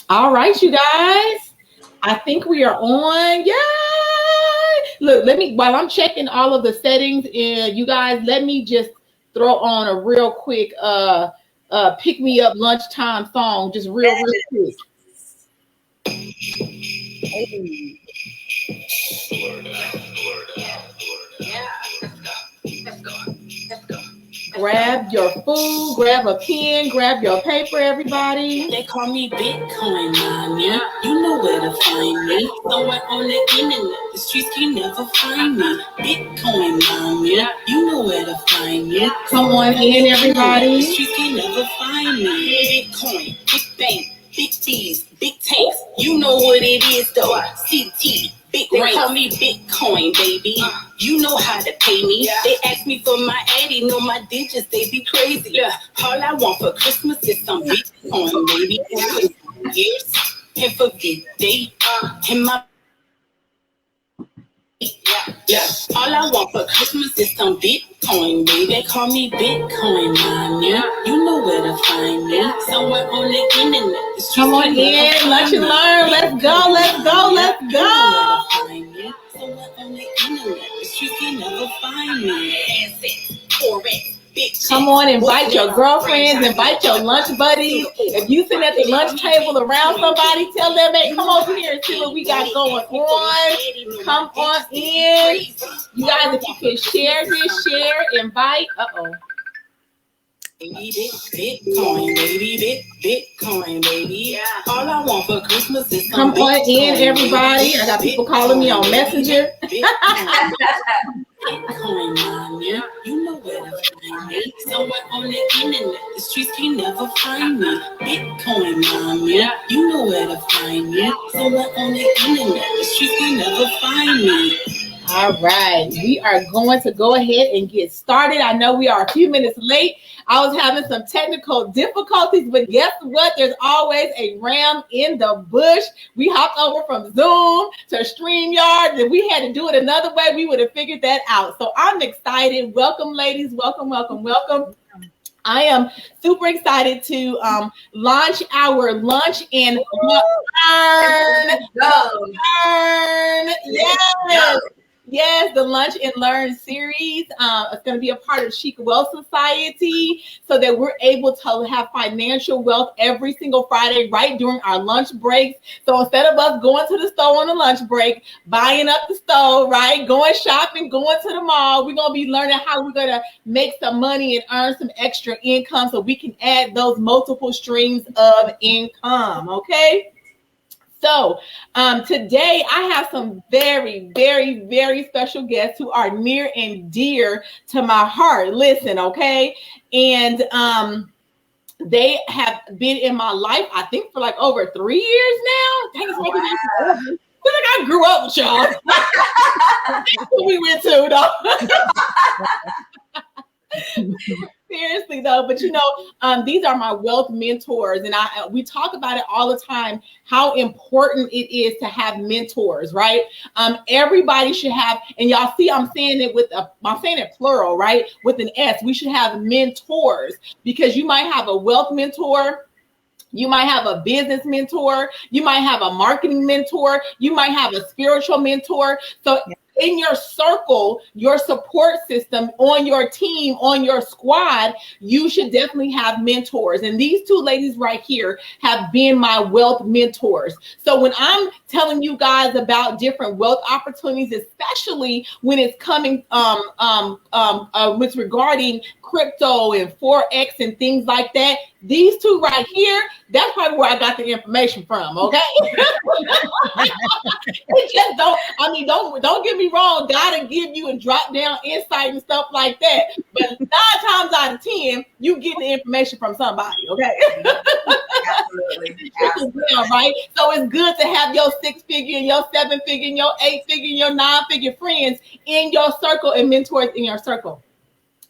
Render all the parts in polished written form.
All right, you guys. I think we are on. Yay! Look, let me while I'm checking all of the settings, and you guys, let me just throw on a real quick pick me up lunchtime song, just real quick. Hey. Yeah, let's go. Let's go. Grab your food, grab a pen, grab your paper, everybody. They call me Bitcoin Mania. You know where to find me. Somewhere on the internet. The streets can never find me. Bitcoin Mania. You know where to find me. Come on in, everybody. The streets can never find me. Bitcoin, big bank, big fees, big tanks. You know what it is though. CT. They call me Bitcoin, baby. You know how to pay me. Yeah. They ask me for my addy, know my digits, they be crazy. Yeah. All I want for Christmas is some Bitcoin, baby. Years and for the day and my. Yeah. All I want for Christmas is some Bitcoin, baby. They call me Bitcoin Mania. You know where to find me. Somewhere on the internet. Come on in, let you learn. Let's go, let's go, let's go. Somewhere on the internet. The streets can never find me. Assets, forex. Come on, invite your girlfriends, invite your lunch buddies. If you sit at the lunch table around somebody, tell them, hey, come over here and see what we got going on. Come on in. You guys, if you can share this, invite. Bitcoin, baby, Bitcoin, baby. All I want for Christmas is come on in, everybody. I got people calling me on Messenger. Bitcoin, Mania. You know where to find me. Somewhere on the internet. The streets can never find me. Bitcoin, Mania. You know where to find me. Somewhere on the internet. The streets can never find me. All right, we are going to go ahead and get started. I know we are a few minutes late. I was having some technical difficulties, but guess what? There's always a ram in the bush. We hopped over from Zoom to StreamYard. If we had to do it another way, we would have figured that out. So I'm excited. Welcome, ladies. Welcome, welcome, welcome. I am super excited to launch our lunch and learn. Yes. Yes, the Lunch and Learn series. It's going to be a part of Chic Wealth Society so that we're able to have financial wealth every single Friday right during our lunch breaks. So instead of us going to the store on the lunch break, buying up the stove, right, going shopping, going to the mall, we're going to be learning how we're going to make some money and earn some extra income so we can add those multiple streams of income, okay? So today I have some very, very, very special guests who are near and dear to my heart. Listen, okay? And they have been in my life, I think, for like over 3 years now. Dang, it's making I feel like I grew up with y'all. That's what we went to, though. Seriously though, but you know, these are my wealth mentors, and we talk about it all the time, how important it is to have mentors, right? Everybody should have, and y'all see I'm saying it I'm saying it plural, right? With an S. We should have mentors, because you might have a wealth mentor, you might have a business mentor, you might have a marketing mentor, you might have a spiritual mentor. So in your circle, your support system, on your team, on your squad, you should definitely have mentors. And these two ladies right here have been my wealth mentors. So when I'm telling you guys about different wealth opportunities, especially when it's coming with regarding crypto and Forex and things like that, these two right here, that's probably where I got the information from, okay? It just don't get me wrong, God will give you and drop down insight and stuff like that. But 9 times out of 10, you get the information from somebody, okay? Absolutely. Right? So it's good to have your 6-figure, your 7-figure, your 8-figure, your 9-figure friends in your circle and mentors in your circle.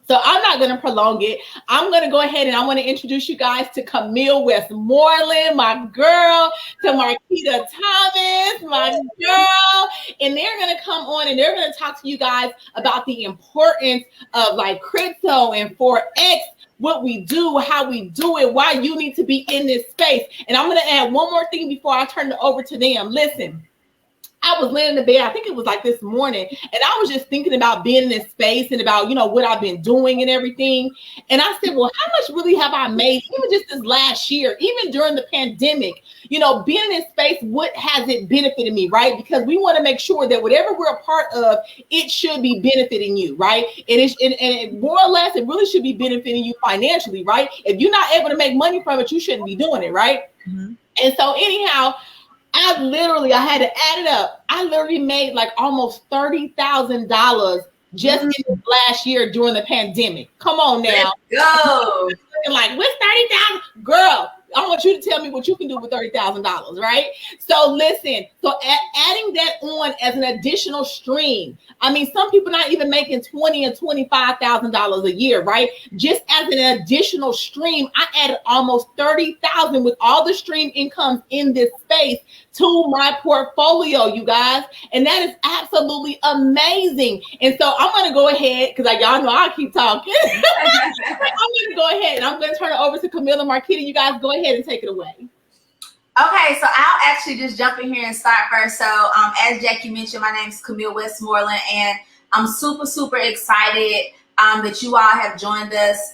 So I'm not going to prolong it. I'm going to go ahead and I want to introduce you guys to Camille Westmoreland, my girl, to Marquita Thomas, my girl. And they're going to come on and they're going to talk to you guys about the importance of like crypto and Forex what we do, how we do it, why you need to be in this space. And I'm going to add one more thing before I turn it over to them. Listen, I was laying in the bed, I think it was like this morning, and I was just thinking about being in this space and about, what I've been doing and everything. And I said, well, how much really have I made, even just this last year, even during the pandemic, being in this space, what has it benefited me, right? Because we want to make sure that whatever we're a part of, it should be benefiting you, right? And more or less, it really should be benefiting you financially, right? If you're not able to make money from it, you shouldn't be doing it, right? Mm-hmm. And so anyhow, I had to add it up. I literally made like almost $30,000 just in this last year during the pandemic. Come on now. Let's go. Like, what's 30,000? Girl, I want you to tell me what you can do with $30,000, right? So listen, adding that on as an additional stream. I mean, some people not even making $20,000 and $25,000 a year, right? Just as an additional stream, I added almost $30,000 with all the stream incomes in this space to my portfolio, you guys. And that is absolutely amazing. And so I'm going to go ahead, because y'all know I keep talking. I'm going to go ahead and I'm going to turn it over to Camille and Marquita. You guys go ahead and take it away. Okay, so I'll actually just jump in here and start first. So as Jackie mentioned, my name is Camille Westmoreland, and I'm super, super excited that you all have joined us,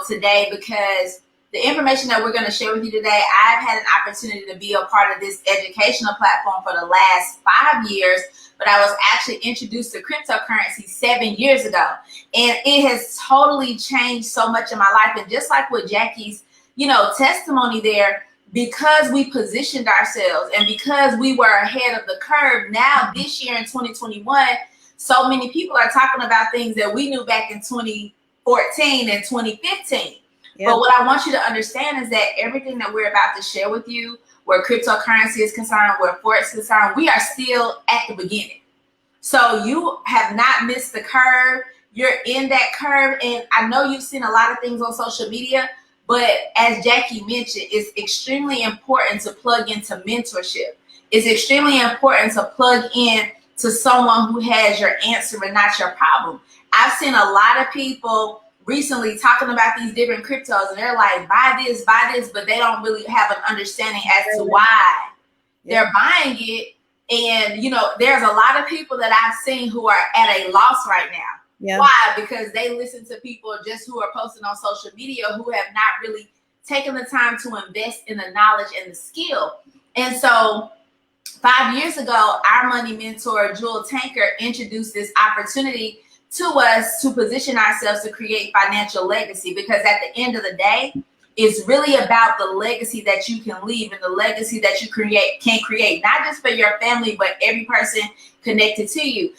today, because the information that we're going to share with you today, I've had an opportunity to be a part of this educational platform for the last 5 years, but I was actually introduced to cryptocurrency 7 years ago, and it has totally changed so much in my life. And just like with Jackie's, testimony there, because we positioned ourselves and because we were ahead of the curve, now this year in 2021, so many people are talking about things that we knew back in 2014 and 2015. Yeah. But what I want you to understand is that everything that we're about to share with you, where cryptocurrency is concerned, where Forex is concerned, we are still at the beginning. So you have not missed the curve. You're in that curve. And I know you've seen a lot of things on social media, but as Jackie mentioned, it's extremely important to plug into mentorship. It's extremely important to plug in to someone who has your answer and not your problem. I've seen a lot of people recently talking about these different cryptos, and they're like, buy this, but they don't really have an understanding as to why they're buying it. And, there's a lot of people that I've seen who are at a loss right now. Yeah. Why? Because they listen to people just who are posting on social media who have not really taken the time to invest in the knowledge and the skill. And so 5 years ago, our money mentor, Jewel Tanker, introduced this opportunity to us to position ourselves to create financial legacy, because at the end of the day, it's really about the legacy that you can leave and the legacy that you can create, not just for your family, but every person connected to you.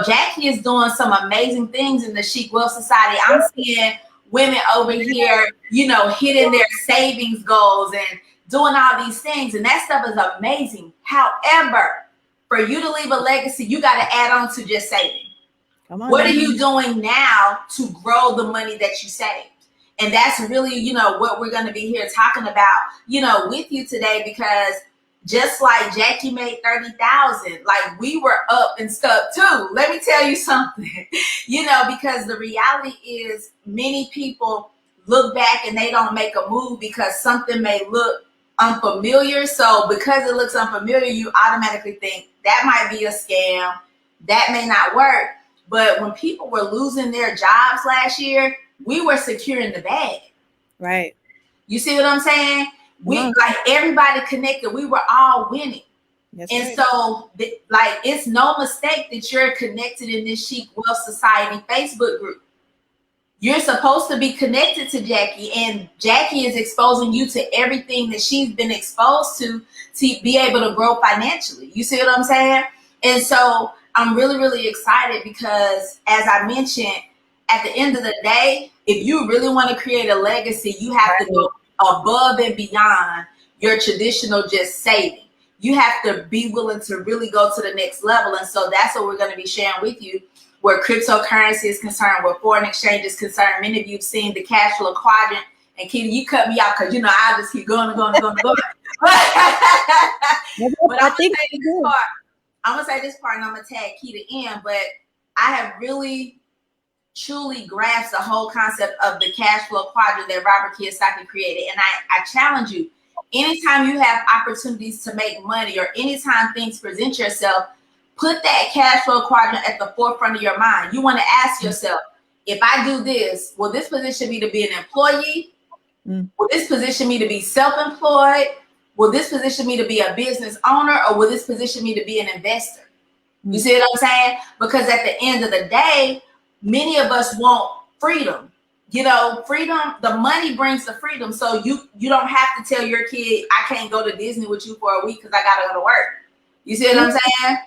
Jackie is doing some amazing things in the Chic Wealth Society. I'm seeing women over here, hitting their savings goals and doing all these things, and that stuff is amazing. However, for you to leave a legacy, you got to add on to just saving. What are you doing now to grow the money that you saved? And that's really, what we're going to be here talking about, with you today, because just like Jackie made 30,000, like we were up and stuck too. Let me tell you something, because the reality is many people look back and they don't make a move because something may look unfamiliar. So because it looks unfamiliar, you automatically think that might be a scam. That may not work. But when people were losing their jobs last year, we were securing the bag. Right. You see what I'm saying? We like everybody connected. We were all winning. That's and right. So it's no mistake that you're connected in this Chic Wealth Society Facebook group. You're supposed to be connected to Jackie, and Jackie is exposing you to everything that she's been exposed to be able to grow financially. You see what I'm saying? And so I'm really, really excited because, as I mentioned, at the end of the day, if you really want to create a legacy, you have to go above and beyond your traditional just saving. You have to be willing to really go to the next level. And so that's what we're going to be sharing with you, where cryptocurrency is concerned, where foreign exchange is concerned. Many of you have seen the cash flow quadrant. And Kitty, you cut me out because, I'll just keep going and going and going and going. But I'm going to say this part, and I'm going to tag Kita in. But I have really truly grasp the whole concept of the cash flow quadrant that Robert Kiyosaki created. And I challenge you, anytime you have opportunities to make money or anytime things present yourself, put that cash flow quadrant at the forefront of your mind. You want to ask yourself, if I do this, will this position me to be an employee? Will this position me to be self-employed? Will this position me to be a business owner, or will this position me to be an investor? You see what I'm saying? Because at the end of the day, many of us want freedom. You know, freedom, the money brings the freedom. So you don't have to tell your kid, I can't go to Disney with you for a week because I got to go to work. You see what I'm saying?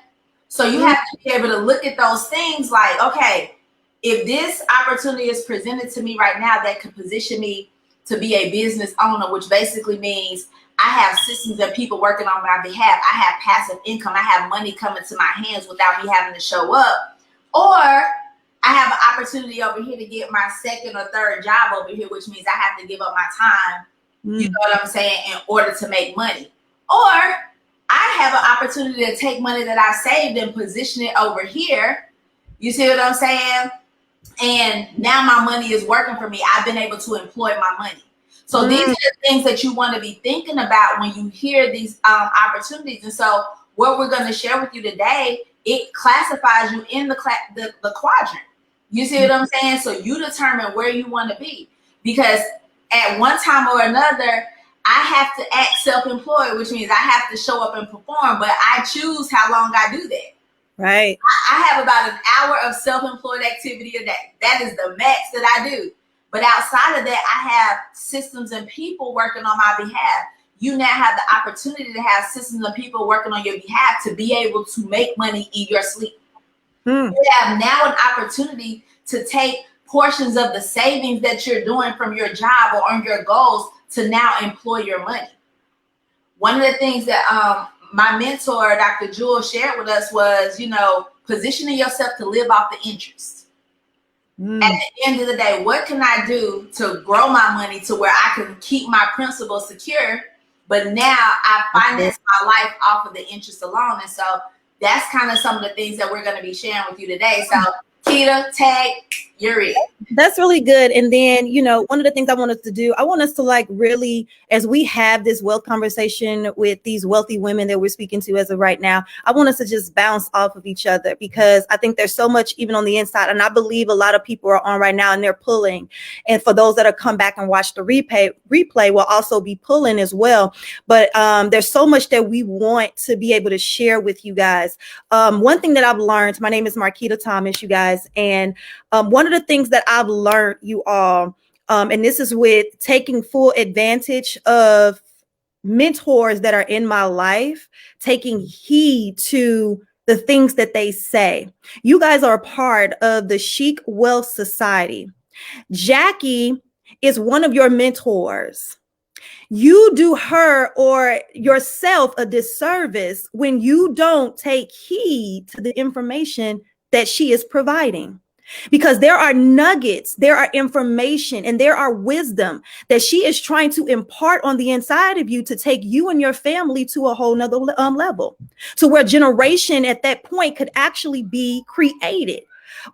So you have to be able to look at those things like, okay, if this opportunity is presented to me right now that could position me to be a business owner, which basically means I have systems and people working on my behalf. I have passive income. I have money coming to my hands without me having to show up. Or I have an opportunity over here to get my second or third job over here, which means I have to give up my time, you know what I'm saying, in order to make money. Or I have an opportunity to take money that I saved and position it over here. You see what I'm saying? And now my money is working for me. I've been able to employ my money. So these are the things that you want to be thinking about when you hear these opportunities. And so what we're going to share with you today, it classifies you in the quadrant. You see what I'm saying? So you determine where you want to be. Because at one time or another, I have to act self-employed, which means I have to show up and perform, but I choose how long I do that. Right. I have about an hour of self-employed activity a day. That is the max that I do. But outside of that, I have systems and people working on my behalf. You now have the opportunity to have systems and people working on your behalf to be able to make money in your sleep. You have now an opportunity to take portions of the savings that you're doing from your job or on your goals to now employ your money. One of the things that my mentor, Dr. Jewel, shared with us was, you know, positioning yourself to live off the interest. At the end of the day, what can I do to grow my money to where I can keep my principles secure, but now I finance my life off of the interest alone? And so that's kind of some of the things that we're going to be sharing with you today. So Kita, tag, you're it. That's really good. And then, you know, one of the things I want us to do, I want us to like really, as we have this wealth conversation with these wealthy women that we're speaking to as of right now, I want us to just bounce off of each other, because I think there's so much even on the inside. And I believe a lot of people are on right now and they're pulling. And for those that are come back and watch the replay will also be pulling as well. But there's so much that we want to be able to share with you guys. One thing that I've learned, my name is Marquita Thomas, you guys. And one of the things that I've learned, you all, and this is with taking full advantage of mentors that are in my life, taking heed to the things that they say. You guys are a part of the Chic Wealth Society. Jackie is one of your mentors. You do her or yourself a disservice when you don't take heed to the information that she is providing. Because there are nuggets, there are information, and there are wisdom that she is trying to impart on the inside of you to take you and your family to a whole nother level, to where generation at that point could actually be created.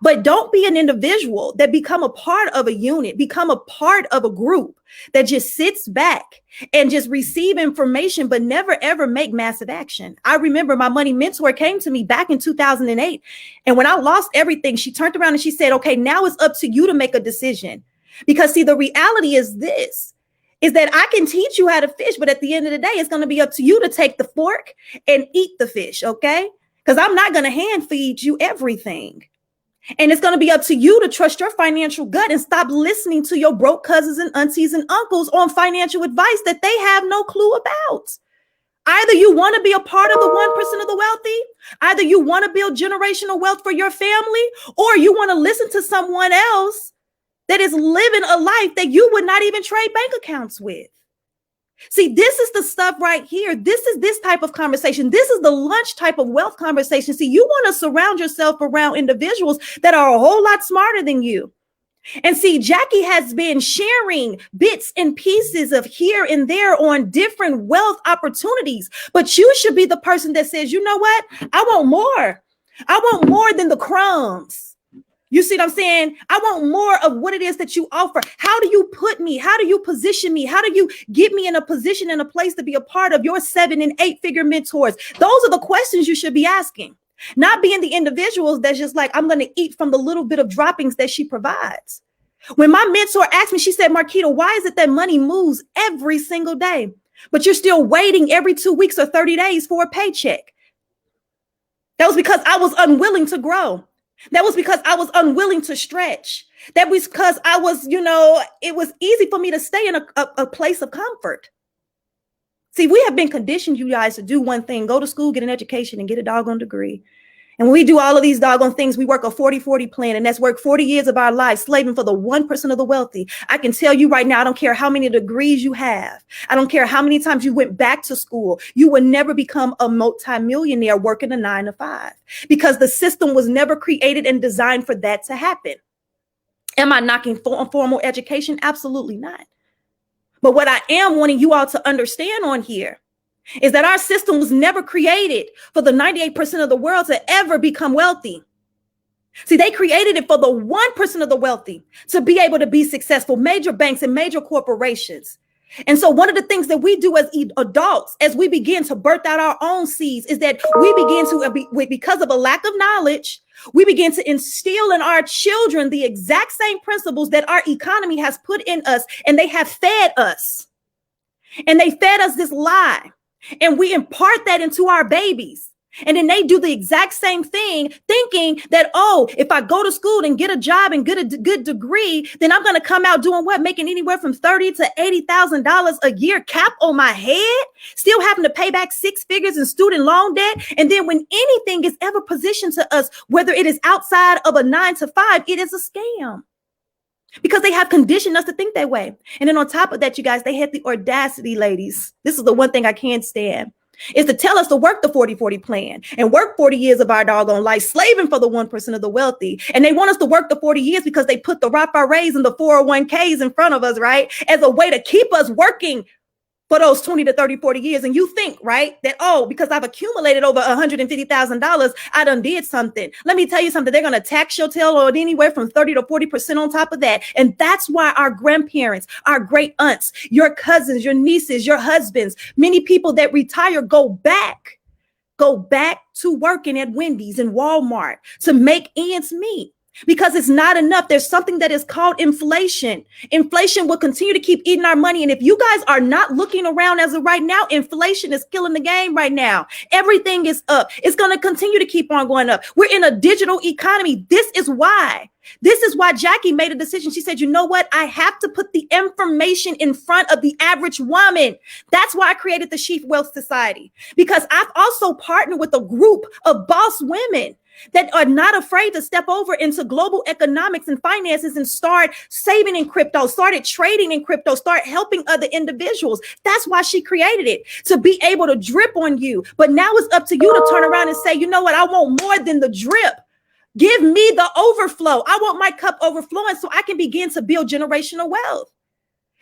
But don't be an individual that become a part of a unit, become a part of a group that just sits back and just receive information, but never, ever make massive action. I remember my money mentor came to me back in 2008. And when I lost everything, she turned around and she said, okay, now it's up to you to make a decision. Because see, the reality is this, is that I can teach you how to fish, but at the end of the day, it's going to be up to you to take the fork and eat the fish. Okay. Because I'm not going to hand feed you everything. And it's going to be up to you to trust your financial gut and stop listening to your broke cousins and aunties and uncles on financial advice that they have no clue about. Either you want to be a part of the 1% of the wealthy, either you want to build generational wealth for your family, or you want to listen to someone else that is living a life that you would not even trade bank accounts with. See, this is the stuff right here. This is this type of conversation. This is the lunch type of wealth conversation. See, you want to surround yourself around individuals that are a whole lot smarter than you. And see, Jackie has been sharing bits and pieces of here and there on different wealth opportunities. But you should be the person that says, you know what? I want more. I want more than the crumbs. You see what I'm saying? I want more of what it is that you offer. How do you put me? How do you position me? How do you get me in a position and a place to be a part of your 7- and 8-figure mentors? Those are the questions you should be asking, not being the individuals that's just like, I'm going to eat from the little bit of droppings that she provides. When my mentor asked me, she said, Marquita, why is it that money moves every single day, but you're still waiting every 2 weeks or 30 days for a paycheck? That was because I was unwilling to grow. That was because I was unwilling to stretch. That was because I was, it was easy for me to stay in a place of comfort. See, we have been conditioned, you guys, to do one thing: go to school, get an education, and get a doggone degree. And when we do all of these doggone things, we work a 40-40 plan, and that's work 40 years of our lives slaving for the 1% of the wealthy. I can tell you right now, I don't care how many degrees you have. I don't care how many times you went back to school. You will never become a multimillionaire working a 9-to-5, because the system was never created and designed for that to happen. Am I knocking formal education? Absolutely not. But what I am wanting you all to understand on here is that our system was never created for the 98% of the world to ever become wealthy. See, they created it for the 1% of the wealthy to be able to be successful, major banks and major corporations. And so one of the things that we do as adults, as we begin to birth out our own seeds, is that we begin to, because of a lack of knowledge, we begin to instill in our children the exact same principles that our economy has put in us, and they have fed us. And they fed us this lie. And we impart that into our babies. And then they do the exact same thing, thinking that, oh, if I go to school and get a job and get a good degree, then I'm going to come out doing what? Making anywhere from $30,000 to $80,000 a year, cap on my head, still having to pay back 6 figures in student loan debt. And then when anything is ever positioned to us, whether it is outside of a 9-to-5, it is a scam. Because they have conditioned us to think that way. And then on top of that, you guys, they had the audacity, ladies. This is the one thing I can't stand, is to tell us to work the 40-40 plan and work 40 years of our doggone life, slaving for the 1% of the wealthy. And they want us to work the 40 years because they put the Roth IRAs and the 401ks in front of us, right? As a way to keep us working for those 20 to 30, 40 years. And you think, right, that, oh, because I've accumulated over $150,000, I done did something. Let me tell you something. They're going to tax your tail on anywhere from 30 to 40% on top of that. And that's why our grandparents, our great aunts, your cousins, your nieces, your husbands, many people that retire go back to working at Wendy's and Walmart to make ends meet. Because it's not enough. There's something that is called inflation. Inflation will continue to keep eating our money. And if you guys are not looking around as of right now, inflation is killing the game right now. Everything is up. It's going to continue to keep on going up. We're in a digital economy. This is why Jackie made a decision. She said, you know what? I have to put the information in front of the average woman. That's why I created the Chic Wealth Society, because I've also partnered with a group of boss women that are not afraid to step over into global economics and finances and start saving in crypto, started trading in crypto, start helping other individuals. That's why she created it, to be able to drip on you. But now it's up to you to turn around and say, you know what? I want more than the drip. Give me the overflow. I want my cup overflowing so I can begin to build generational wealth.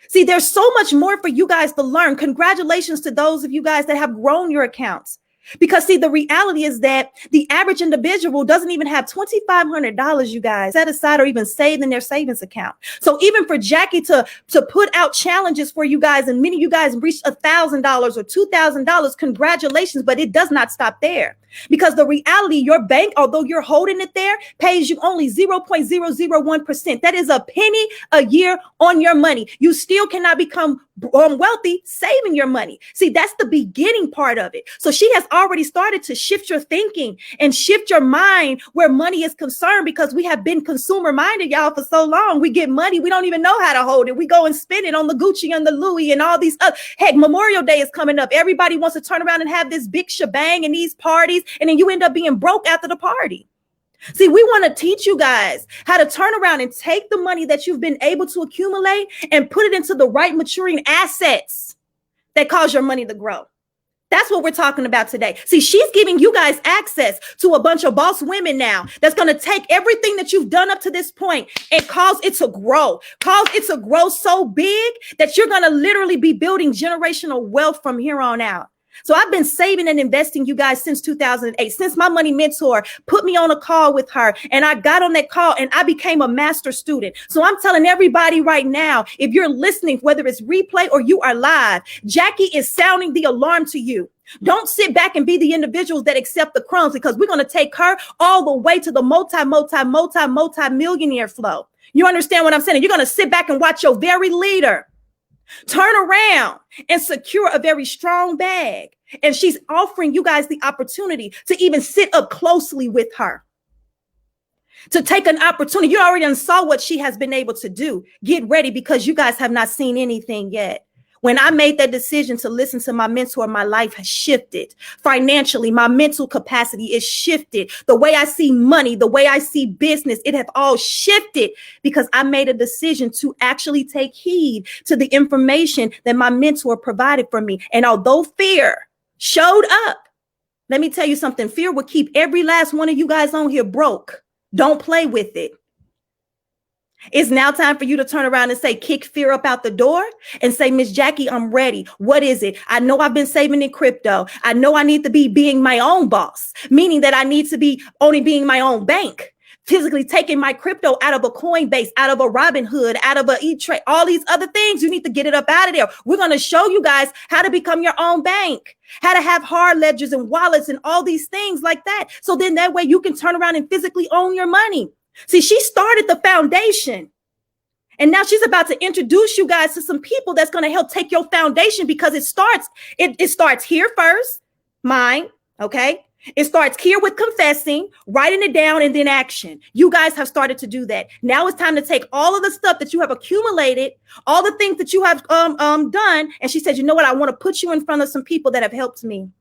See, there's so much more for you guys to learn. Congratulations to those of you guys that have grown your accounts. Because see, the reality is that the average individual doesn't even have $2,500, you guys, set aside or even saved in their savings account. So even for Jackie to put out challenges for you guys, and many of you guys reached $1,000 or $2,000, congratulations, but it does not stop there. Because the reality, your bank, although you're holding it there, pays you only 0.001%. That is a penny a year on your money. You still cannot become wealthy saving your money. See, that's the beginning part of it. So she has already started to shift your thinking and shift your mind where money is concerned, because we have been consumer minded, y'all, for so long. We get money, we don't even know how to hold it. We go and spend it on the Gucci and the Louis and all these other. Heck, Memorial Day is coming up. Everybody wants to turn around and have this big shebang and these parties, and then you end up being broke after the party. See, we want to teach you guys how to turn around and take the money that you've been able to accumulate and put it into the right maturing assets that cause your money to grow. That's what we're talking about today. See, she's giving you guys access to a bunch of boss women now that's going to take everything that you've done up to this point and cause it to grow so big that you're going to literally be building generational wealth from here on out. So I've been saving and investing, you guys, since 2008, since my money mentor put me on a call with her, and I got on that call and I became a master student. So I'm telling everybody right now, if you're listening, whether it's replay or you are live, Jackie is sounding the alarm to you. Don't sit back and be the individuals that accept the crumbs, because we're going to take her all the way to the multi-millionaire flow. You understand what I'm saying? You're going to sit back and watch your very leader turn around and secure a very strong bag. And she's offering you guys the opportunity to even sit up closely with her, to take an opportunity. You already saw what she has been able to do. Get ready, because you guys have not seen anything yet. When I made that decision to listen to my mentor, my life has shifted. Financially, my mental capacity is shifted. The way I see money, the way I see business, it has all shifted because I made a decision to actually take heed to the information that my mentor provided for me. And although fear showed up, let me tell you something. Fear will keep every last one of you guys on here broke. Don't play with it. It's now time for you to turn around and say, kick fear up out the door and say, Miss Jackie, I'm ready. What is it? I know I've been saving in crypto. I know I need to be being my own boss, meaning that I need to be only being my own bank, physically taking my crypto out of a Coinbase, out of a Robinhood, out of a E-Trade, all these other things. You need to get it up out of there. We're going to show you guys how to become your own bank, how to have hard ledgers and wallets and all these things like that. So then that way you can turn around and physically own your money. See, she started the foundation, and now she's about to introduce you guys to some people that's going to help take your foundation, because it starts here first, mind, okay? It starts here with confessing, writing it down, and then action. You guys have started to do that. Now it's time to take all of the stuff that you have accumulated, all the things that you have done, and she said, you know what? I want to put you in front of some people that have helped me.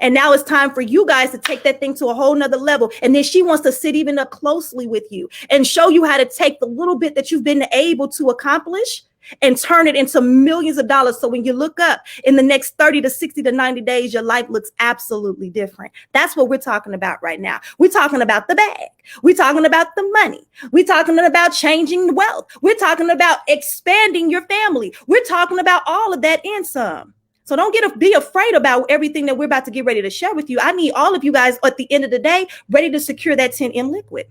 And now it's time for you guys to take that thing to a whole nother level. And then she wants to sit even up closely with you and show you how to take the little bit that you've been able to accomplish and turn it into millions of dollars. So when you look up in the next 30 to 60 to 90 days, your life looks absolutely different. That's what we're talking about right now. We're talking about the bag. We're talking about the money. We're talking about changing wealth. We're talking about expanding your family. We're talking about all of that and some. So don't be afraid about everything that we're about to get ready to share with you. I need all of you guys at the end of the day ready to secure that 10M liquid.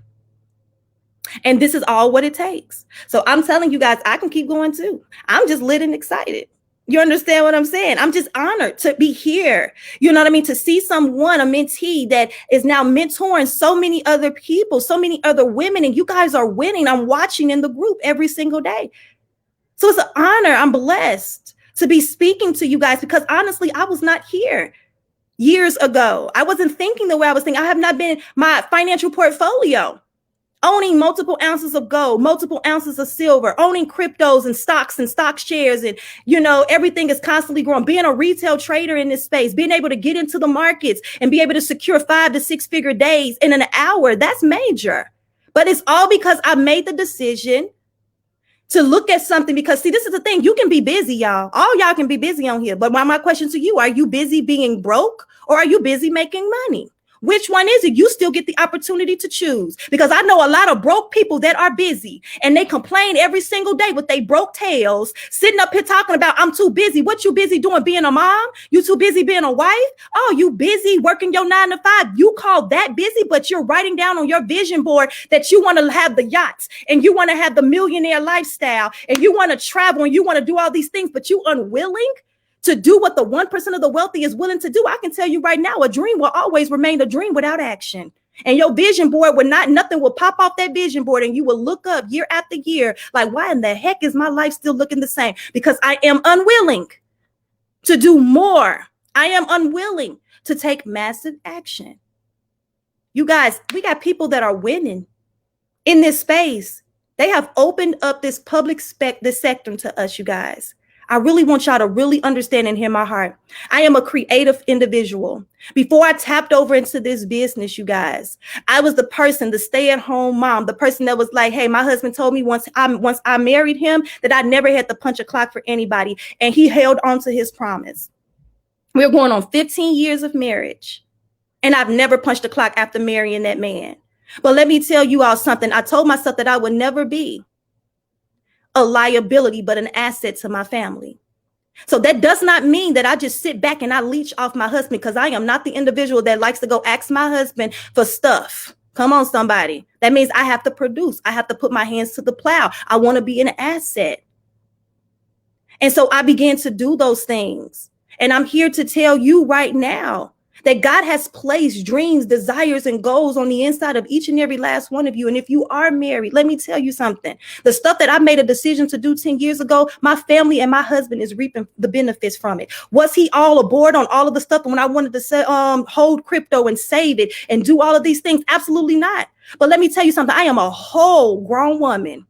And this is all what it takes. So I'm telling you guys, I can keep going too. I'm just lit and excited. You understand what I'm saying? I'm just honored to be here. You know what I mean? To see someone, a mentee that is now mentoring so many other people, so many other women, and you guys are winning. I'm watching in the group every single day. So it's an honor. I'm blessed to be speaking to you guys, because honestly, I was not here years ago. I wasn't thinking the way I was thinking. I have not been my financial portfolio, owning multiple ounces of gold, multiple ounces of silver, owning cryptos and stocks and stock shares. And, you know, everything is constantly growing. Being a retail trader in this space, being able to get into the markets and be able to secure 5 to 6 figure days in an hour. That's major. But it's all because I made the decision to look at something, because see, this is the thing. You can be busy, y'all. All y'all can be busy on here. But my question to you, are you busy being broke, or are you busy making money? Which one is it? You still get the opportunity to choose, because I know a lot of broke people that are busy and they complain every single day with they broke tails, sitting up here talking about, I'm too busy. What you busy doing? Being a mom? You too busy being a wife? Oh, you busy working your 9 to 5. You call that busy, but you're writing down on your vision board that you want to have the yachts and you want to have the millionaire lifestyle and you want to travel and you want to do all these things, but you unwilling to do what the 1% of the wealthy is willing to do. I can tell you right now, a dream will always remain a dream without action. And your vision board nothing will pop off that vision board. And you will look up year after year, like, why in the heck is my life still looking the same? Because I am unwilling to do more. I am unwilling to take massive action. You guys, we got people that are winning in this space. They have opened up this public this sector to us, you guys. I really want y'all to really understand and hear my heart. I am a creative individual. Before I tapped over into this business, you guys, I was the person, the stay-at-home mom, the person that was like, hey, my husband told me once I married him that I never had to punch a clock for anybody. And he held on to his promise. We're going on 15 years of marriage. And I've never punched a clock after marrying that man. But let me tell you all something. I told myself that I would never be a liability, but an asset to my family. So that does not mean that I just sit back and I leech off my husband, because I am not the individual that likes to go ask my husband for stuff. Come on, somebody. That means I have to produce. I have to put my hands to the plow. I want to be an asset. And so I began to do those things. And I'm here to tell you right now that God has placed dreams, desires, and goals on the inside of each and every last one of you. And if you are married, let me tell you something. The stuff that I made a decision to do 10 years ago, my family and my husband is reaping the benefits from it. Was he all aboard on all of the stuff when I wanted to say, hold crypto and save it and do all of these things? Absolutely not. But let me tell you something. I am a whole grown woman.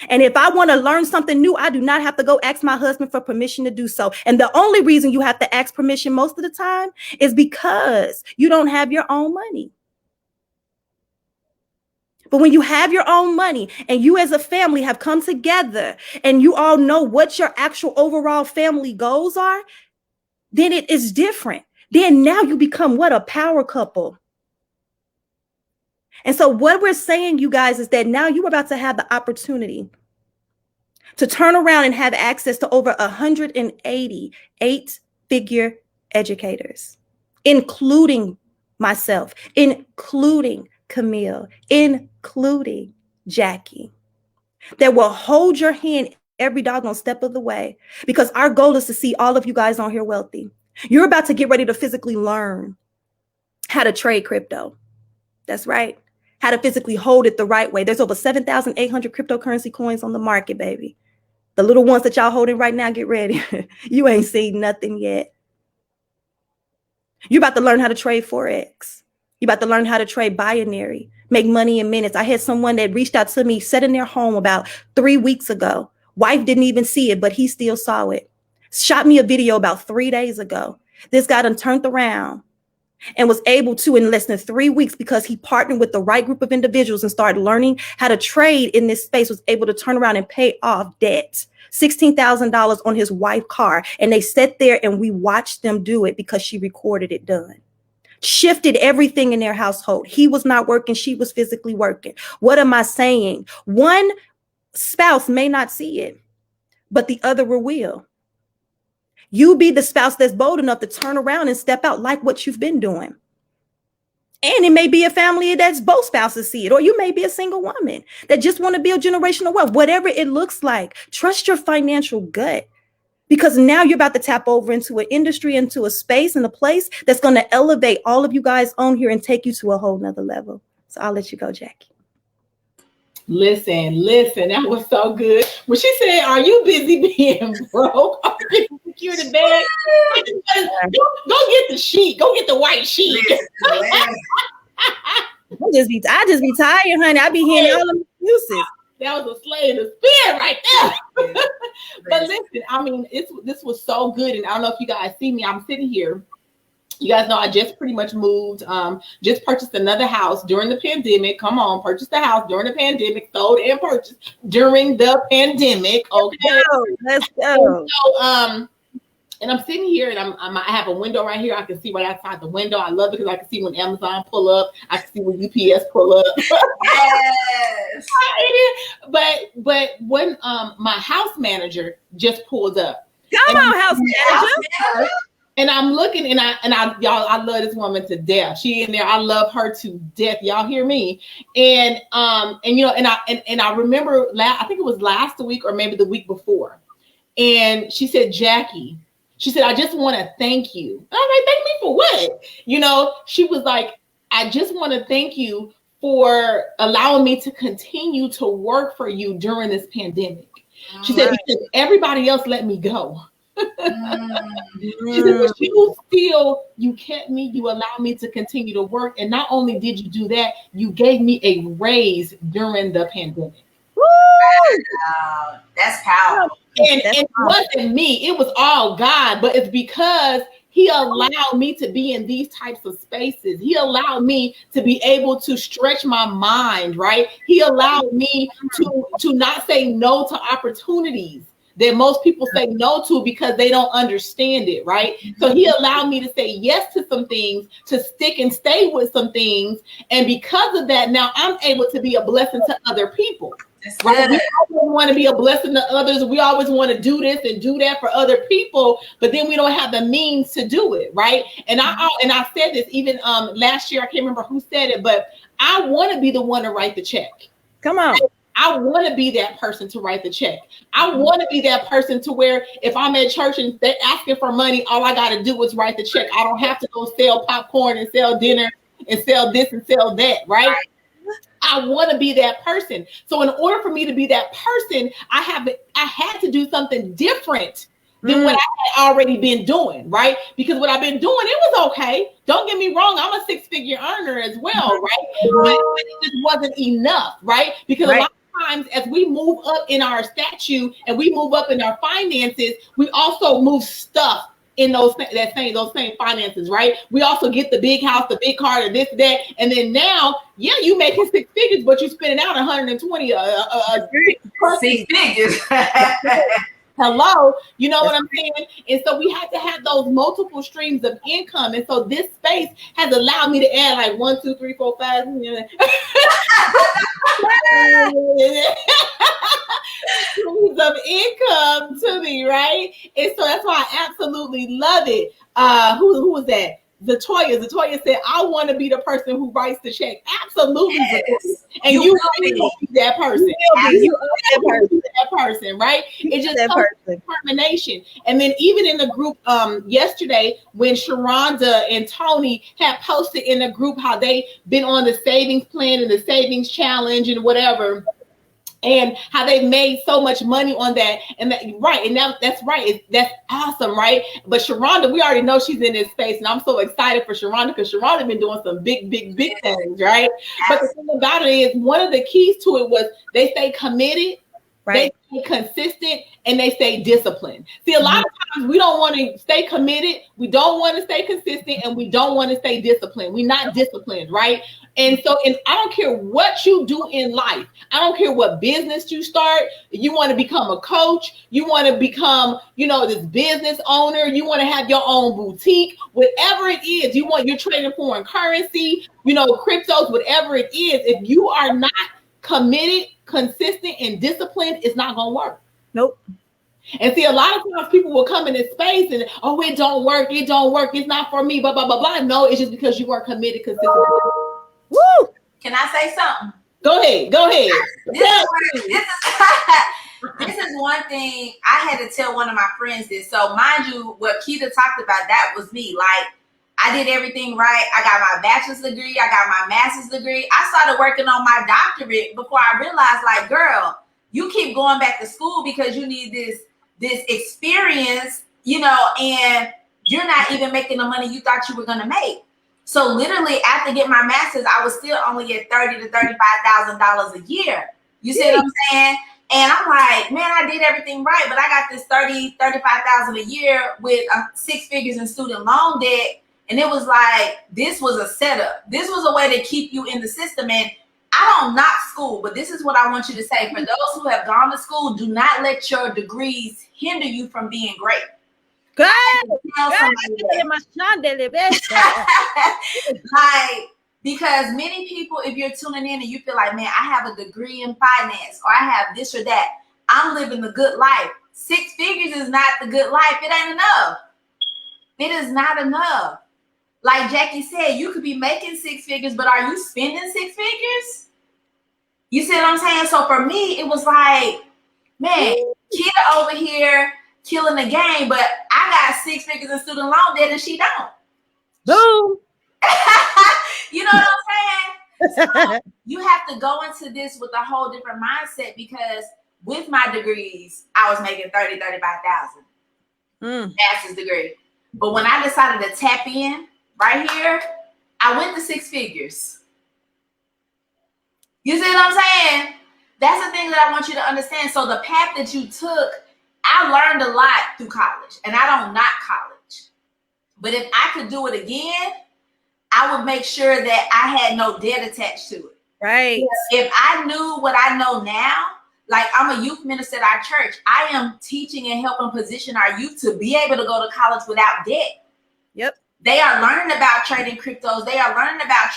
And if I want to learn something new, I do not have to go ask my husband for permission to do so. And the only reason you have to ask permission most of the time is because you don't have your own money. But when you have your own money and you as a family have come together and you all know what your actual overall family goals are, then it is different. Then now you become what? A power couple. And so what we're saying, you guys, is that now you're about to have the opportunity to turn around and have access to over 180 eight-figure educators, including myself, including Camille, including Jackie, that will hold your hand every doggone step of the way, because our goal is to see all of you guys on here wealthy. You're about to get ready to physically learn how to trade crypto. That's right. How to physically hold it the right way. There's over 7,800 cryptocurrency coins on the market, baby. The little ones that y'all holding right now, get ready. You ain't seen nothing yet. You're about to learn how to trade Forex. You're about to learn how to trade binary, make money in minutes. I had someone that reached out to me, sat in their home about 3 weeks ago. Wife didn't even see it, but he still saw it. Shot me a video about 3 days ago. This guy done turned around and was able to, in less than 3 weeks, because he partnered with the right group of individuals and started learning how to trade in this space, was able to turn around and pay off debt, $16,000 on his wife's car. And they sat there and we watched them do it because she recorded it done. Shifted everything in their household. He was not working. She was physically working. What am I saying? One spouse may not see it, but the other will. You be the spouse that's bold enough to turn around and step out like what you've been doing. And it may be a family that's both spouses see it, or you may be a single woman that just want to build generational wealth. Whatever it looks like, trust your financial gut, because now you're about to tap over into an industry, into a space and a place that's going to elevate all of you guys on here and take you to a whole nother level. So I'll let you go, Jackie. Listen, that was so good. When she said, "Are you busy being broke? Are you secure the bag?" Go get the sheet. Go get the white sheet. I just be tired, honey. I be hearing all the excuses. That was a slay in the spirit right there. But listen, I mean, this was so good, and I don't know if you guys see me. I'm sitting here. You guys know I just pretty much moved, just purchased another house during the pandemic. Come on, purchased the house during the pandemic, sold and purchased during the pandemic. Okay. Let's go. And so, and I'm sitting here and I have a window right here. I can see right outside the window. I love it because I can see when Amazon pull up. I can see when UPS pull up. Yes. But when my house manager just pulled up. Come on, house manager. And I'm looking, and y'all, I love this woman to death. She in there, I love her to death. Y'all hear me? And you know, and I remember, I think it was last week or maybe the week before. And she said, "Jackie," she said, "I just want to thank you." And I'm like, "Thank me for what?" You know, she was like, "I just want to thank you for allowing me to continue to work for you during this pandemic." She said, "Because everybody else let me go." She said, "But you kept me, you allowed me to continue to work. And not only did you do that, you gave me a raise during the pandemic." Woo! Wow, that's powerful. And it wasn't me, it was all God, but it's because He allowed me to be in these types of spaces. He allowed me to be able to stretch my mind, right? He allowed me to not say no to opportunities that most people say no to because they don't understand it, right? So He allowed me to say yes to some things, to stick and stay with some things. And because of that, now I'm able to be a blessing to other people. Right? We always want to be a blessing to others. We always want to do this and do that for other people, but then we don't have the means to do it, right? And I said this even last year. I can't remember who said it, but I want to be the one to write the check. Come on. I want to be that person to write the check. I want to be that person to where if I'm at church and they're asking for money, all I got to do is write the check. I don't have to go sell popcorn and sell dinner and sell this and sell that, right? I want to be that person. So in order for me to be that person, I had to do something different than what I had already been doing, right? Because what I've been doing, it was okay. Don't get me wrong. I'm a 6-figure earner as well, right? But it just wasn't enough, right? Because a lot of times as we move up in our statue and we move up in our finances, we also move stuff in those same finances, right? We also get the big house, the big car, this, that, and then now, you making 6 figures, but you're spending out 120 6 figures. Hello, you know what I'm saying? And so we had to have those multiple streams of income. And so this space has allowed me to add like 1, 2, 3, 4, 5. Streams of income to me, right? And so that's why I absolutely love it. Who was that? Zatoya said, I want to be the person who writes the check. Absolutely. Yes. And you will be that person. You are that person, right? It's just determination. And then even in the group yesterday, when Sharonda and Tony had posted in the group how they been on the savings plan and the savings challenge and whatever, and how they made so much money on that, and that's right. That's awesome, right? But Sharonda, we already know she's in this space, and I'm so excited for Sharonda because Sharonda been doing some big things, right? But the thing about it is, one of the keys to it was they stay committed, they stay consistent, and they stay disciplined. See, a lot of times we don't want to stay committed, we don't want to stay consistent, and we don't want to stay disciplined. We're not disciplined, right? And so, I don't care what you do in life. I don't care what business you start. You want to become a coach. You want to become, this business owner. You want to have your own boutique, whatever it is. You're trading foreign currency, cryptos, whatever it is. If you are not committed, consistent, and disciplined, it's not going to work. Nope. And see, a lot of times people will come in this space and, it don't work. It's not for me, blah, blah, blah, blah. No, it's just because you weren't committed, consistent. Woo! Can I say something? Go ahead. This is one thing I had to tell one of my friends this. So mind you, what Keita talked about, that was me. Like, I did everything right. I got my bachelor's degree. I got my master's degree. I started working on my doctorate before I realized, like, girl, you keep going back to school because you need this experience, and you're not even making the money you thought you were going to make. So literally after getting my master's, I was still only at $30,000 to $35,000 a year. You see what I'm saying? And I'm like, man, I did everything right, but I got this $35,000 a year with 6 figures in student loan debt. And it was like, this was a setup. This was a way to keep you in the system. And I don't knock school, but this is what I want you to say. For those who have gone to school, do not let your degrees hinder you from being great. Because many people, if you're tuning in and you feel like, man, I have a degree in finance or I have this or that, I'm living the good life. 6 figures is not the good life. It ain't enough. It is not enough. Like Jackie said, you could be making 6 figures, but are you spending 6 figures? You see what I'm saying? So for me, it was like, man, Kita over here killing the game, but I got 6 figures in student loan debt and she don't. Boom. You know what I'm saying? So you have to go into this with a whole different mindset, because with my degrees, I was making $30,000, $35,000 master's degree. But when I decided to tap in right here, I went to 6 figures. You see what I'm saying? That's the thing that I want you to understand. So the path that you took, I learned a lot through college, and I don't knock college. But if I could do it again, I would make sure that I had no debt attached to it. Right. If I knew what I know now, like I'm a youth minister at our church, I am teaching and helping position our youth to be able to go to college without debt. Yep. They are learning about trading cryptos. They are learning about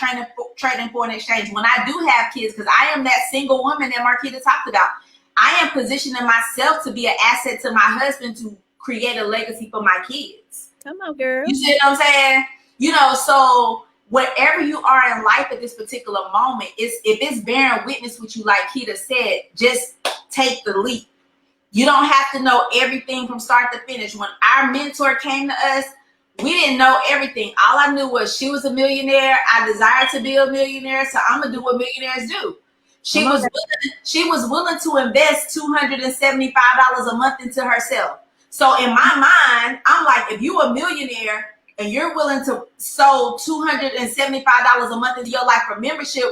trading foreign exchange. When I do have kids, because I am that single woman that Marquita talked about, I am positioning myself to be an asset to my husband to create a legacy for my kids. Come on, girl. You see what I'm saying? You know, so wherever you are in life at this particular moment, if it's bearing witness with you, like Keita said, just take the leap. You don't have to know everything from start to finish. When our mentor came to us, we didn't know everything. All I knew was she was a millionaire. I desired to be a millionaire, so I'm gonna do what millionaires do. She was willing to invest $275 a month into herself. So in my mind, I'm like, if you're a millionaire and you're willing to sow $275 a month into your life for membership,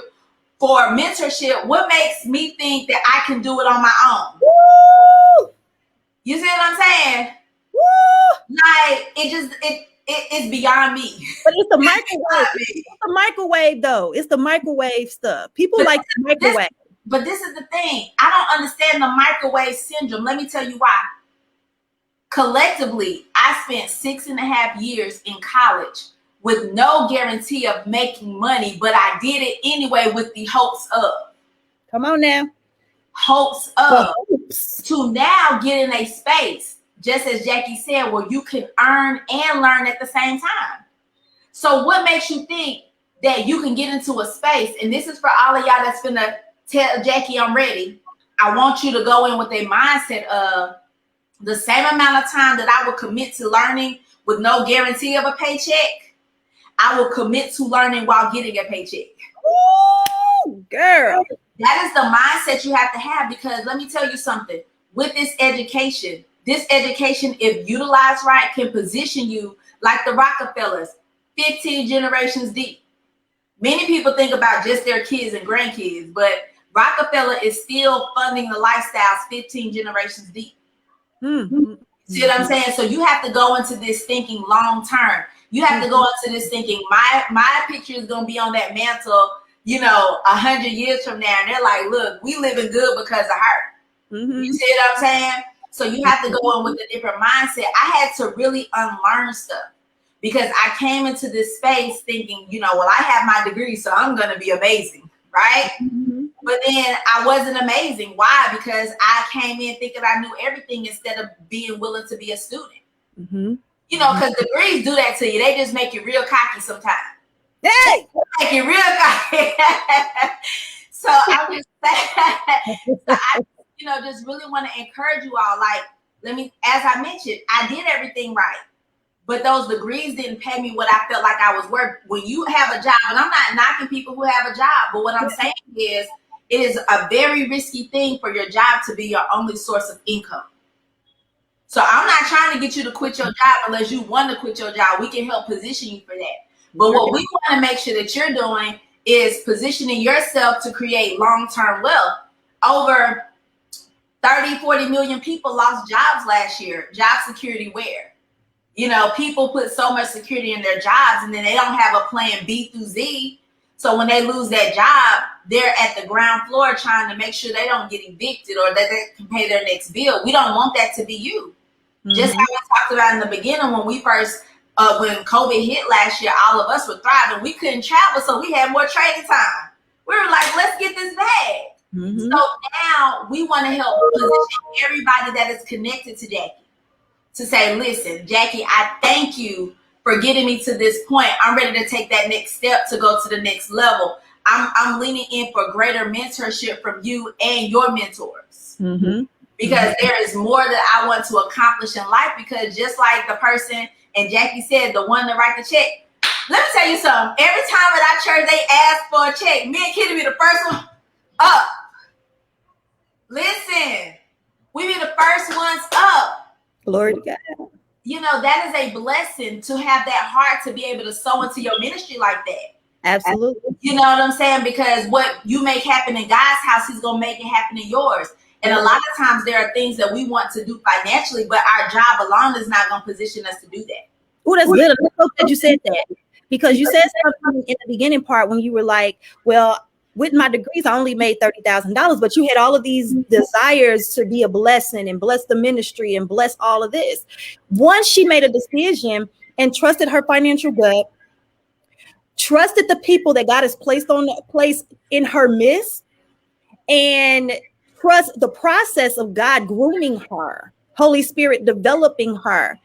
for mentorship, what makes me think that I can do it on my own? Woo! You see what I'm saying? Woo! Like, it's beyond me. But it's the microwave. It's the microwave, though. It's the microwave stuff. People like the microwave. But this is the thing. I don't understand the microwave syndrome. Let me tell you why. Collectively, I spent 6.5 years in college with no guarantee of making money, but I did it anyway with the hopes of. Come on now. Hopes of. To now get in a space, just as Jackie said, where you can earn and learn at the same time. So what makes you think that you can get into a space, and this is for all of y'all that's gonna tell Jackie I'm ready. I want you to go in with a mindset of the same amount of time that I would commit to learning with no guarantee of a paycheck, I will commit to learning while getting a paycheck. Ooh, girl. That is the mindset you have to have, because let me tell you something. With this education, if utilized right, can position you like the Rockefellers, 15 generations deep. Many people think about just their kids and grandkids, but Rockefeller is still funding the lifestyles 15 generations deep. Mm-hmm. See what I'm saying? So you have to go into this thinking long term. You have to go into this thinking, my picture is going to be on that mantle, 100 years from now. And they're like, look, we living good because of her. Mm-hmm. You see what I'm saying? So you have to go in with a different mindset. I had to really unlearn stuff, because I came into this space thinking, well, I have my degree, so I'm going to be amazing, right? Mm-hmm. But then I wasn't amazing. Why? Because I came in thinking I knew everything instead of being willing to be a student. Mm-hmm. Because degrees do that to you. They just make you real cocky sometimes. Hey! They make you real cocky. So I'm just saying, I just really want to encourage you all. Like, as I mentioned, I did everything right, but those degrees didn't pay me what I felt like I was worth. When you have a job, and I'm not knocking people who have a job, but what I'm saying is, it is a very risky thing for your job to be your only source of income. So I'm not trying to get you to quit your job unless you want to quit your job. We can help position you for that. But what we want to make sure that you're doing is positioning yourself to create long-term wealth. Over 30, 40 million people lost jobs last year. Job security where? People put so much security in their jobs, and then they don't have a plan B through Z. So when they lose that job, they're at the ground floor trying to make sure they don't get evicted or that they can pay their next bill. We don't want that to be you. Mm-hmm. Just how we talked about in the beginning, when we first, when COVID hit last year, all of us were thriving. We couldn't travel, so we had more trading time. We were like, let's get this bag. Mm-hmm. So now we want to help position everybody that is connected to Jackie to say, listen, Jackie, I thank you for getting me to this point. I'm ready to take that next step to go to the next level. I'm leaning in for greater mentorship from you and your mentors. Mm-hmm. Because there is more that I want to accomplish in life, because just like the person, and Jackie said, the one that write the check. Let me tell you something. Every time at our church they ask for a check, me and Kitty be the first one up. Listen, we be the first ones up. Glory to God. That is a blessing to have that heart to be able to sow into your ministry like that. Absolutely. You know what I'm saying? Because what you make happen in God's house, he's going to make it happen in yours. And a lot of times there are things that we want to do financially, but our job alone is not going to position us to do that. Oh, that's good. I'm so glad you said that, because you said something in the beginning part when you were like, well, with my degrees, I only made $30,000, but you had all of these desires to be a blessing and bless the ministry and bless all of this. Once she made a decision and trusted her financial gut, trusted the people that God has placed in her midst, and trust the process of God grooming her, Holy Spirit developing her.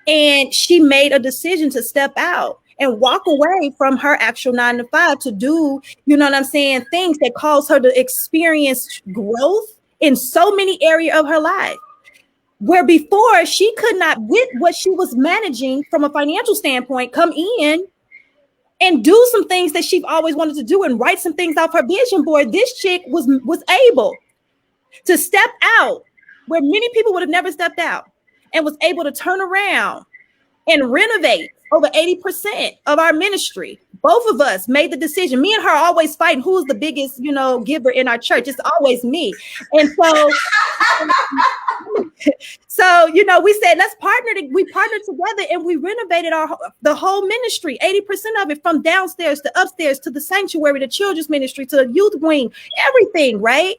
And she made a decision to step out and walk away from her actual 9-to-5 to do, you know what I'm saying, things that cause her to experience growth in so many areas of her life. Where before she could not, with what she was managing from a financial standpoint, come in and do some things that she always wanted to do and write some things off her vision board. This chick was able to step out where many people would have never stepped out, and was able to turn around and renovate over 80% of our ministry. Both of us made the decision. Me and her are always fighting who's the biggest, giver in our church. It's always me. And so, we said, let's partner. We partnered together and we renovated the whole ministry, 80% of it, from downstairs to upstairs to the sanctuary, the children's ministry, to the youth wing, everything, right?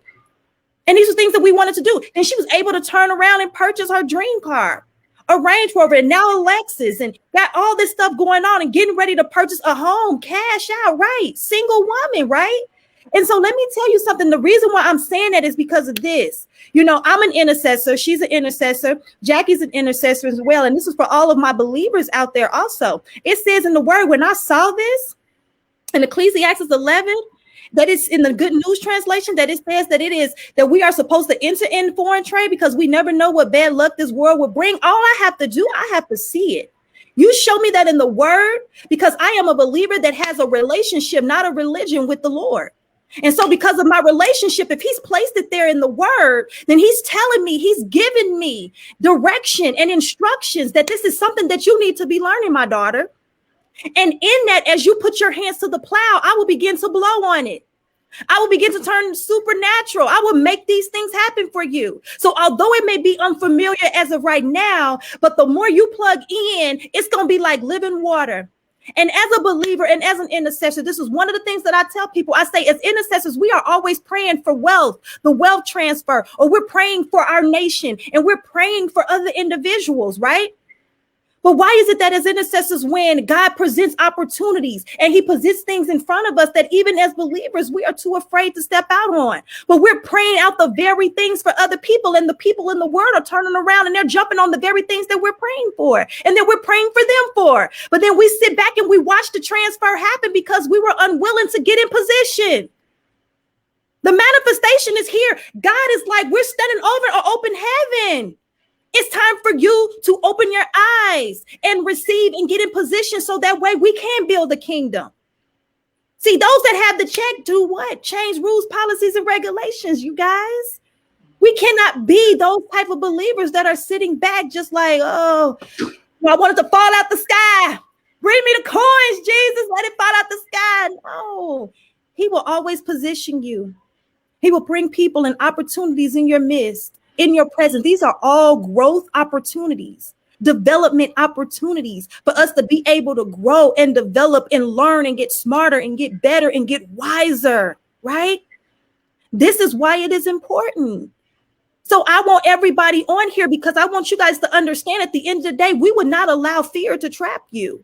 And these are things that we wanted to do. And she was able to turn around and purchase her dream car, a Range Rover, and now a Lexus, and got all this stuff going on and getting ready to purchase a home, cash out, right? Single woman, right? And so let me tell you something. The reason why I'm saying that is because of this. I'm an intercessor. She's an intercessor. Jackie's an intercessor as well. And this is for all of my believers out there also. It says in the word, when I saw this in Ecclesiastes 11, that is in the Good News translation, that it says that we are supposed to enter in foreign trade because we never know what bad luck this world will bring. All I have to do, I have to see it. You show me that in the word, because I am a believer that has a relationship, not a religion, with the Lord. And so because of my relationship, if he's placed it there in the word, then he's telling me, he's giving me direction and instructions that this is something that you need to be learning, my daughter. And in that, as you put your hands to the plow, I will begin to blow on it. I will begin to turn supernatural. I will make these things happen for you. So although it may be unfamiliar as of right now, but the more you plug in, it's going to be like living water. And as a believer and as an intercessor, this is one of the things that I tell people. I say, as intercessors, we are always praying for wealth, the wealth transfer, or we're praying for our nation, and we're praying for other individuals, right? But why is it that as intercessors, when God presents opportunities and he presents things in front of us that even as believers, we are too afraid to step out on? But we're praying out the very things for other people, and the people in the world are turning around and they're jumping on the very things that we're praying for and that we're praying for them for. But then we sit back and we watch the transfer happen because we were unwilling to get in position. The manifestation is here. God is like, we're standing over an open heaven. It's time for you to open your eyes and receive and get in position so that way we can build the kingdom. See, those that have the check do what? Change rules, policies, and regulations, you guys. We cannot be those type of believers that are sitting back just like, oh, I wanted to fall out the sky. Bring me the coins, Jesus. Let it fall out the sky. No, he will always position you. He will bring people and opportunities in your midst. In your presence. These are all growth opportunities, development opportunities for us to be able to grow and develop and learn and get smarter and get better and get wiser, right? This is why it is important. So I want everybody on here because I want you guys to understand at the end of the day, we would not allow fear to trap you,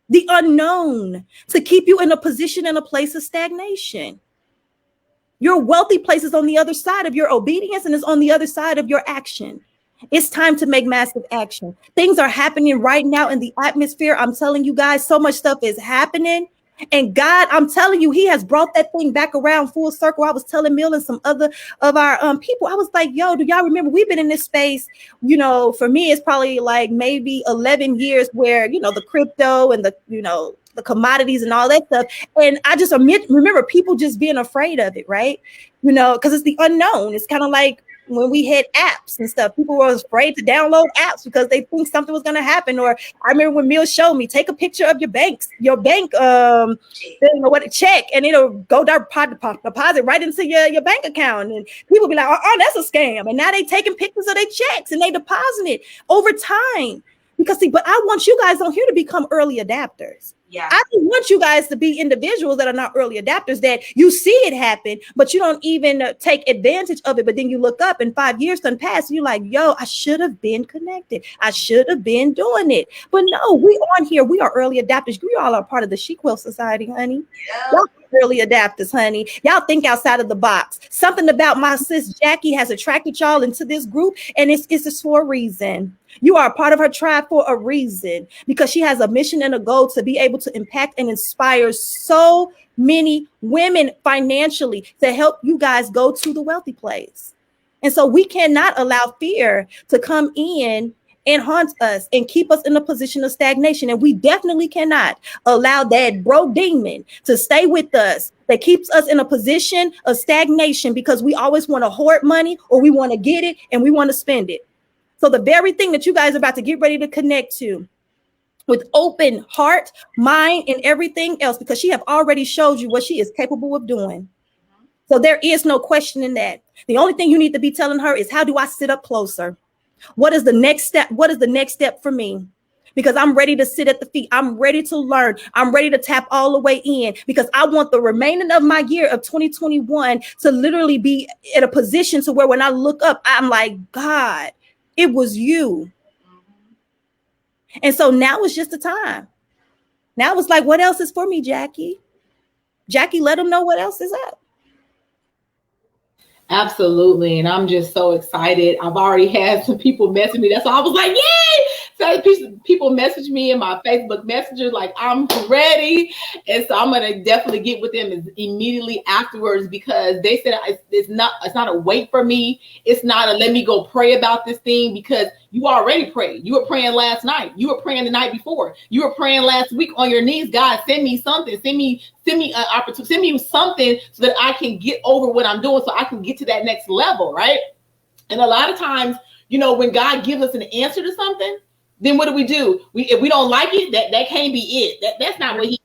the unknown, to keep you in a position and a place of stagnation. Your wealthy place is on the other side of your obedience and is on the other side of your action. It's time to make massive action. Things are happening right now in the atmosphere. I'm telling you guys, so much stuff is happening. And God, I'm telling you, he has brought that thing back around full circle. I was telling Mill and some other of our people, I was like, yo, do y'all remember we've been in this space? For me, it's probably like maybe 11 years where, the crypto and the commodities and all that stuff. And I just remember people just being afraid of it, right? Because it's the unknown. It's kind of like when we had apps and stuff, people were afraid to download apps because they think something was going to happen. Or I remember when Mill showed me, take a picture of your bank thing, check, and it'll go deposit right into your bank account. And people be like, oh, that's a scam. And now they taking pictures of their checks and they deposit it over time. Because see, but I want you guys on here to become early adapters. Yeah. I don't want you guys to be individuals that are not early adapters, that you see it happen, but you don't even take advantage of it. But then you look up and 5 years done pass, and you're like, yo, I should have been connected. I should have been doing it. But no, we on here. We are early adapters. We all are part of the Chic Wealth Society, honey. Yeah. Y'all early adapters, honey. Y'all think outside of the box. Something about my sis Jackie has attracted y'all into this group, and it's just for a reason. You are a part of her tribe for a reason, because she has a mission and a goal to be able to impact and inspire so many women financially to help you guys go to the wealthy place. And so we cannot allow fear to come in and haunt us and keep us in a position of stagnation. And we definitely cannot allow that bro demon to stay with us that keeps us in a position of stagnation, because we always want to hoard money, or we want to get it and we want to spend it. So the very thing that you guys are about to get ready to connect to with open heart, mind, and everything else, because she have already showed you what she is capable of doing. So there is no question in that. The only thing you need to be telling her is, how do I sit up closer? What is the next step? What is the next step for me? Because I'm ready to sit at the feet. I'm ready to learn. I'm ready to tap all the way in, because I want the remaining of my year of 2021 to literally be in a position to where when I look up, I'm like, God, it was you. And so now it's just the time. Now it's like, what else is for me, Jackie? Jackie, let them know what else is up. Absolutely. And I'm just so excited. I've already had some people message me. That's why I was like, yay! So people message me in my Facebook Messenger, like, I'm ready. And so I'm going to definitely get with them immediately afterwards, because they said it's not a wait for me. It's not a let me go pray about this thing, because you already prayed. You were praying last night. You were praying the night before. You were praying last week on your knees. God, send me something. Send me an opportunity. Send me something so that I can get over what I'm doing, so I can get to that next level, right? And a lot of times, when God gives us an answer to something, then what do? If we don't like it, that can't be it. That's not what it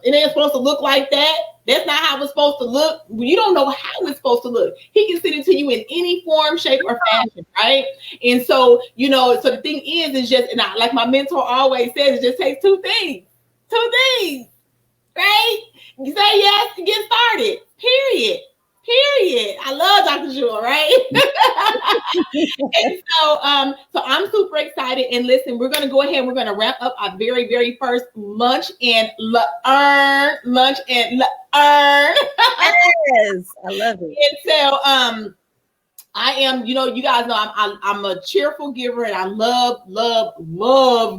ain't supposed to look like that. That's not how it's supposed to look. You don't know how it's supposed to look. He can send it to you in any form, shape, or fashion, right? And so, so the thing is just, and like my mentor always says, it just takes two things, right? You say yes to get started, period. I love Dr. Jewel, right? And so I'm super excited. And listen, we're going to go ahead. We're going to wrap up our very, very first lunch and learn. Yes, I love it. And so I am, you guys know I'm a cheerful giver, and I love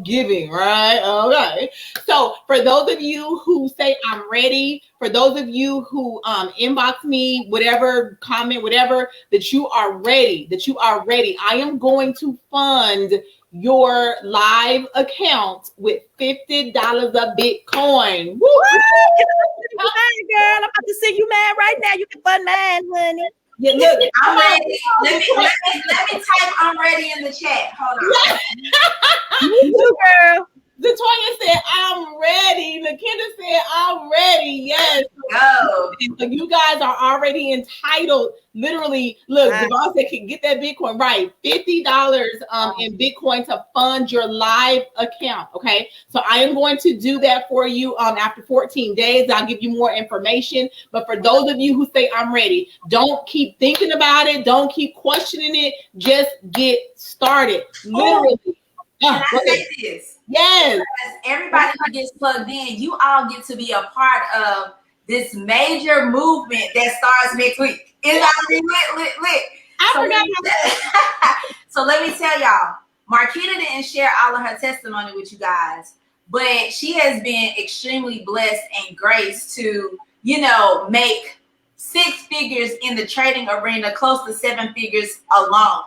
giving, right? Okay. So for those of you who say I'm ready, for those of you who inbox me, whatever, comment, whatever, that you are ready, I am going to fund your live account with $50 of Bitcoin. Woo! Girl, I'm about to send you mine right now. You can fund mine, honey. Yeah, look, I'm ready. Let me type I'm ready in the chat. Hold on. Me too, girl. Latoya said, I'm ready. Lakenda said, I'm ready. Yes. Go. So you guys are already entitled. Literally, look, Devon said, can get that Bitcoin, right? $50 in Bitcoin to fund your live account. Okay. So I am going to do that for you after 14 days. I'll give you more information. But for those of you who say I'm ready, don't keep thinking about it. Don't keep questioning it. Just get started. Literally. Can I say this? Yes. Because everybody who gets plugged in, you all get to be a part of this major movement that starts next week. It's gonna be lit. I forgot. So let me tell y'all, Marquita didn't share all of her testimony with you guys, but she has been extremely blessed and graced to, make 6 figures in the trading arena, close to 7 figures alone.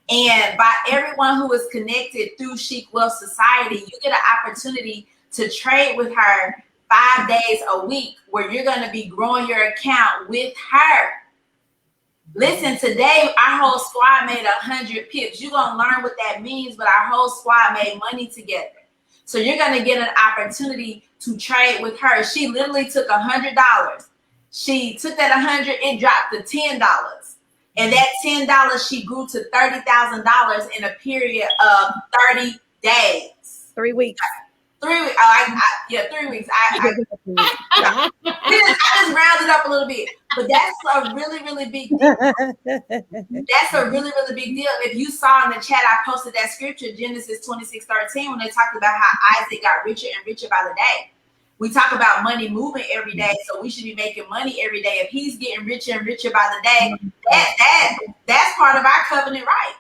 And by everyone who is connected through Chic Wealth Society, you get an opportunity to trade with her 5 days a week, where you're going to be growing your account with her. Listen, today our whole squad made 100 pips. You're going to learn what that means, but our whole squad made money together. So you're going to get an opportunity to trade with her. She literally took $100. She took that 100, it dropped to $10. And that $10 she grew to $30,000 in a period of 30 days. 3 weeks. 3 weeks. Oh, 3 weeks. I just rounded up a little bit, but that's a really, really big deal. That's a really, really big deal. If you saw in the chat, I posted that scripture, Genesis 26:13, when they talked about how Isaac got richer and richer by the day. We talk about money moving every day, so we should be making money every day. If he's getting richer and richer by the day, that's part of our covenant right.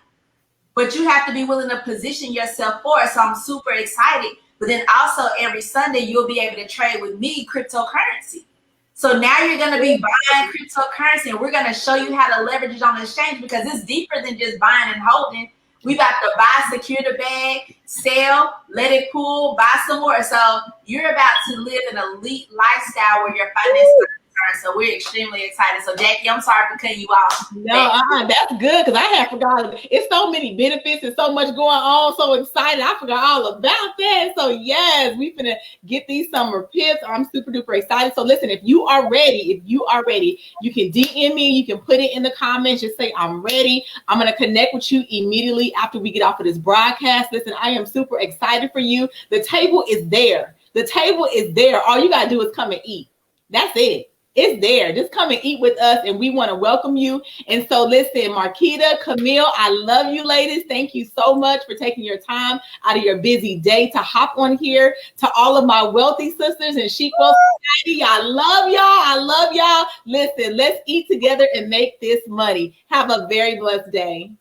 But you have to be willing to position yourself for it. So I'm super excited. But then also every Sunday, you'll be able to trade with me cryptocurrency. So now you're going to be buying cryptocurrency, and we're going to show you how to leverage it on the exchange, because it's deeper than just buying and holding. We got to buy, secure the bag, sell, let it pool, buy some more. So you're about to live an elite lifestyle where your finances are concerned. So we're extremely excited. So Jackie, I'm sorry for cutting you off. No, that's good, because I had forgotten. It's so many benefits and so much going on. So excited. I forgot all about that. So yes, we finna get these summer pips. I'm super duper excited. So listen, if you are ready, you can DM me. You can put it in the comments. Just say, I'm ready. I'm going to connect with you immediately after we get off of this broadcast. Listen, I am super excited for you. The table is there. The table is there. All you got to do is come and eat. That's it. It's there. Just come and eat with us, and we want to welcome you. And so listen, Marquita, Camille, I love you ladies. Thank you so much for taking your time out of your busy day to hop on here. To all of my wealthy sisters and Chic Wealth Society, I love y'all. I love y'all. Listen, let's eat together and make this money. Have a very blessed day.